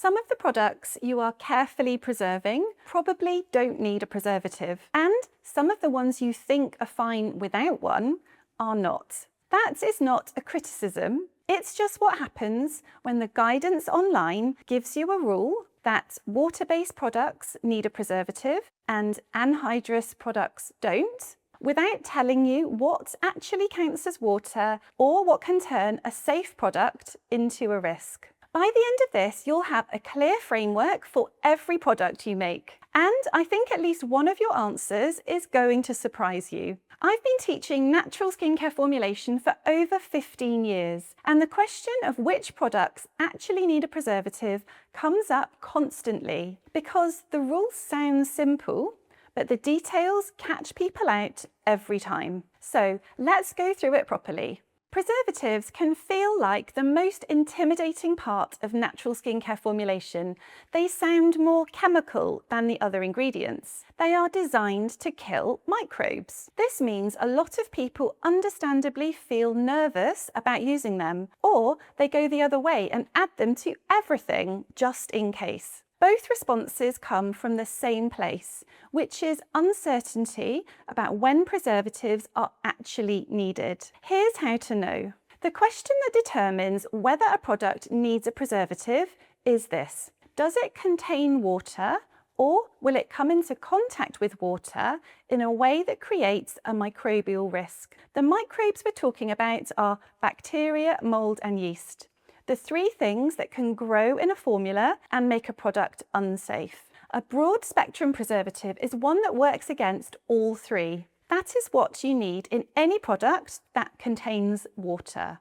Some of the products you are carefully preserving probably don't need a preservative, and some of the ones you think are fine without one are not. That is not a criticism. It's just what happens when the guidance online gives you a rule that water-based products need a preservative and anhydrous products don't, without telling you what actually counts as water or what can turn a safe product into a risk. By the end of this, you'll have a clear framework for every product you make. And I think at least one of your answers is going to surprise you. I've been teaching natural skincare formulation for over 15 years, and the question of which products actually need a preservative comes up constantly because the rules sound simple, but the details catch people out every time. So let's go through it properly. Preservatives can feel like the most intimidating part of natural skincare formulation. They sound more chemical than the other ingredients. They are designed to kill microbes. This means a lot of people understandably feel nervous about using them, or they go the other way and add them to everything just in case. Both responses come from the same place, which is uncertainty about when preservatives are actually needed. Here's how to know. The question that determines whether a product needs a preservative is this: does it contain water, or will it come into contact with water in a way that creates a microbial risk? The microbes we're talking about are bacteria, mold, and yeast. The three things that can grow in a formula and make a product unsafe. A broad spectrum preservative is one that works against all three. That is what you need in any product that contains water.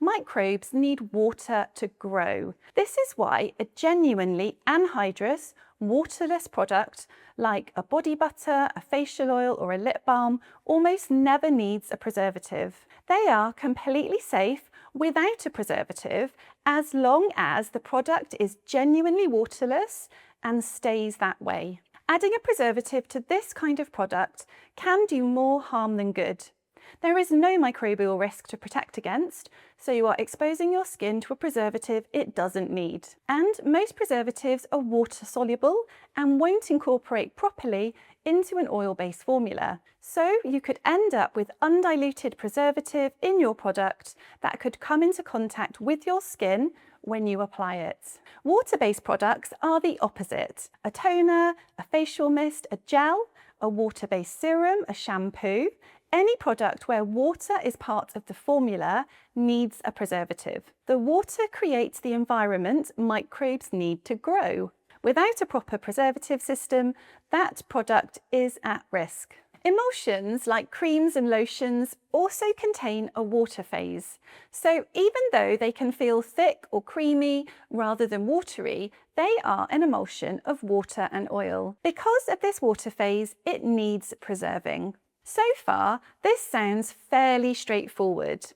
Microbes need water to grow. This is why a genuinely anhydrous, waterless product like a body butter, a facial oil, or a lip balm almost never needs a preservative. They are completely safe without a preservative as long as the product is genuinely waterless and stays that way. Adding a preservative to this kind of product can do more harm than good. There is no microbial risk to protect against, so you are exposing your skin to a preservative it doesn't need. And most preservatives are water soluble and won't incorporate properly into an oil-based formula. So you could end up with undiluted preservative in your product that could come into contact with your skin when you apply it. Water-based products are the opposite. A toner, a facial mist, a gel, a water-based serum, a shampoo. Any product where water is part of the formula needs a preservative. The water creates the environment microbes need to grow. Without a proper preservative system, that product is at risk. Emulsions like creams and lotions also contain a water phase. So even though they can feel thick or creamy rather than watery, they are an emulsion of water and oil. Because of this water phase, it needs preserving. So far, this sounds fairly straightforward.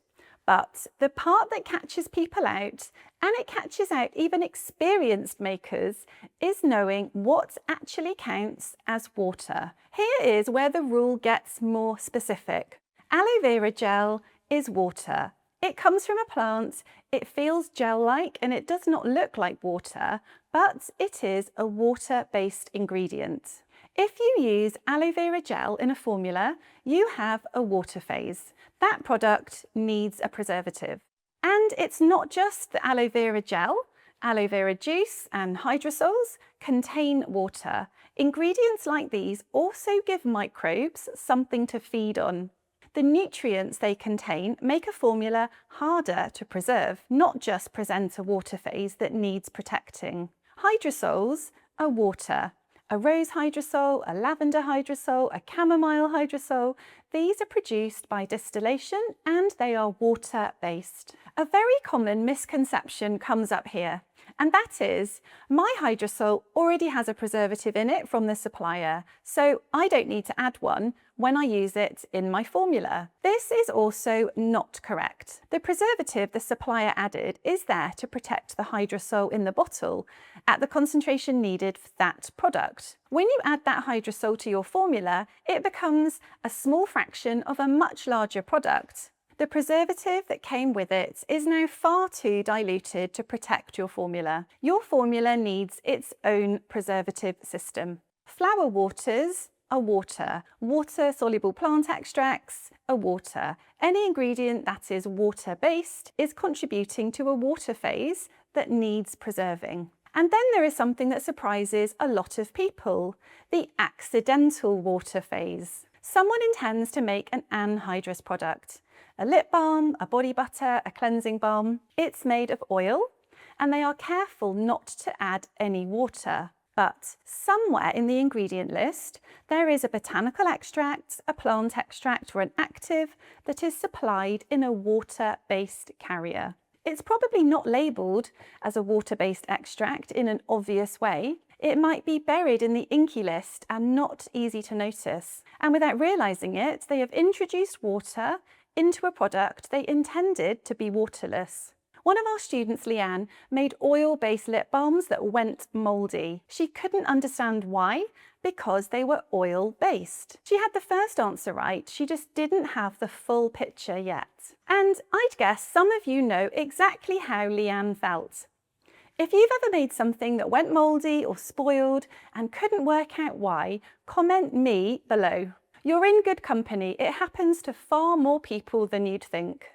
But the part that catches people out, and it catches out even experienced makers, is knowing what actually counts as water. Here is where the rule gets more specific. Aloe vera gel is water. It comes from a plant, it feels gel-like, and it does not look like water, but it is a water-based ingredient. If you use aloe vera gel in a formula, you have a water phase. That product needs a preservative. And it's not just the aloe vera gel. Aloe vera juice and hydrosols contain water. Ingredients like these also give microbes something to feed on. The nutrients they contain make a formula harder to preserve, not just present a water phase that needs protecting. Hydrosols are water. A rose hydrosol, a lavender hydrosol, a chamomile hydrosol. These are produced by distillation and they are water-based. A very common misconception comes up here, and that is, my hydrosol already has a preservative in it from the supplier, so I don't need to add one when I use it in my formula. This is also not correct. The preservative the supplier added is there to protect the hydrosol in the bottle at the concentration needed for that product. When you add that hydrosol to your formula, it becomes a small fraction of a much larger product. The preservative that came with it is now far too diluted to protect your formula. Your formula needs its own preservative system. Flower waters are water. Water-soluble plant extracts are water. Any ingredient that is water-based is contributing to a water phase that needs preserving. And then there is something that surprises a lot of people, the accidental water phase. Someone intends to make an anhydrous product, a lip balm, a body butter, a cleansing balm. It's made of oil, and they are careful not to add any water. But somewhere in the ingredient list, there is a botanical extract, a plant extract, or an active that is supplied in a water-based carrier. It's probably not labelled as a water-based extract in an obvious way. It might be buried in the inky list and not easy to notice. And without realising it, they have introduced water into a product they intended to be waterless. One of our students, Leanne, made oil-based lip balms that went mouldy. She couldn't understand why, because they were oil-based. She had the first answer right, she just didn't have the full picture yet. And I'd guess some of you know exactly how Leanne felt. If you've ever made something that went mouldy or spoiled and couldn't work out why, comment me below. You're in good company. It happens to far more people than you'd think.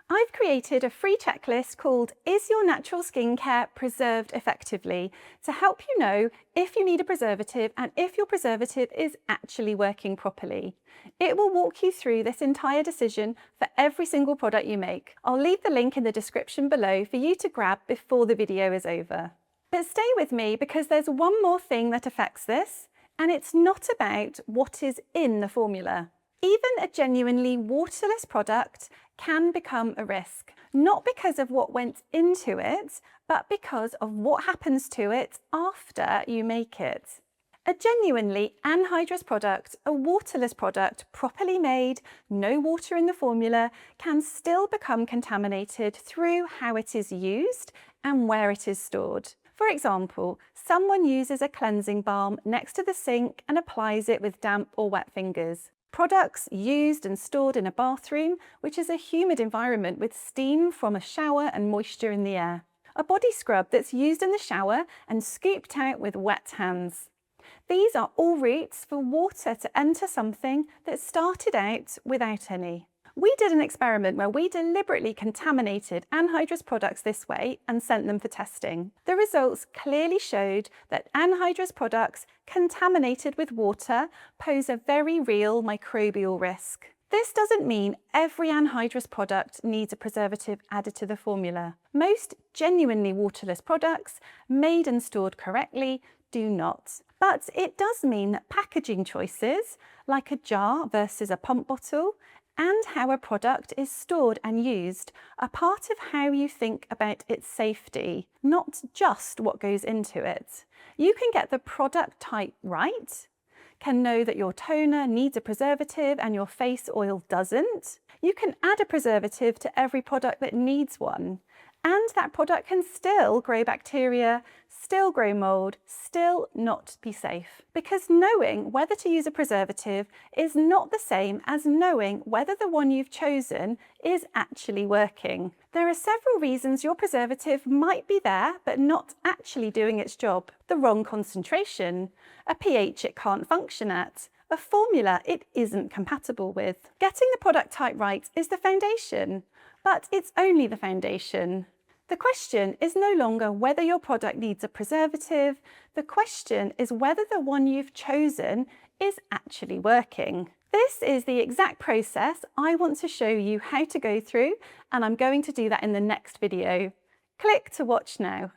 I've created a free checklist called Is Your Natural Skincare Preserved Effectively? To help you know if you need a preservative and if your preservative is actually working properly. It will walk you through this entire decision for every single product you make. I'll leave the link in the description below for you to grab before the video is over. But stay with me because there's one more thing that affects this, and it's not about what is in the formula. Even a genuinely waterless product can become a risk, not because of what went into it, but because of what happens to it after you make it. A genuinely anhydrous product, a waterless product, properly made, no water in the formula, can still become contaminated through how it is used and where it is stored. For example, someone uses a cleansing balm next to the sink and applies it with damp or wet fingers. Products used and stored in a bathroom, which is a humid environment with steam from a shower and moisture in the air. A body scrub that's used in the shower and scooped out with wet hands. These are all routes for water to enter something that started out without any. We did an experiment where we deliberately contaminated anhydrous products this way and sent them for testing. The results clearly showed that anhydrous products contaminated with water pose a very real microbial risk. This doesn't mean every anhydrous product needs a preservative added to the formula. Most genuinely waterless products, made and stored correctly, do not. But it does mean that packaging choices, like a jar versus a pump bottle, and how a product is stored and used are part of how you think about its safety, not just what goes into it. You can get the product type right, can know that your toner needs a preservative and your face oil doesn't. You can add a preservative to every product that needs one, and that product can still grow bacteria, still grow mold, still not be safe. Because knowing whether to use a preservative is not the same as knowing whether the one you've chosen is actually working. There are several reasons your preservative might be there but not actually doing its job. The wrong concentration, a pH it can't function at, a formula it isn't compatible with. Getting the product type right is the foundation, but it's only the foundation. The question is no longer whether your product needs a preservative, the question is whether the one you've chosen is actually working. This is the exact process I want to show you how to go through, and I'm going to do that in the next video. Click to watch now.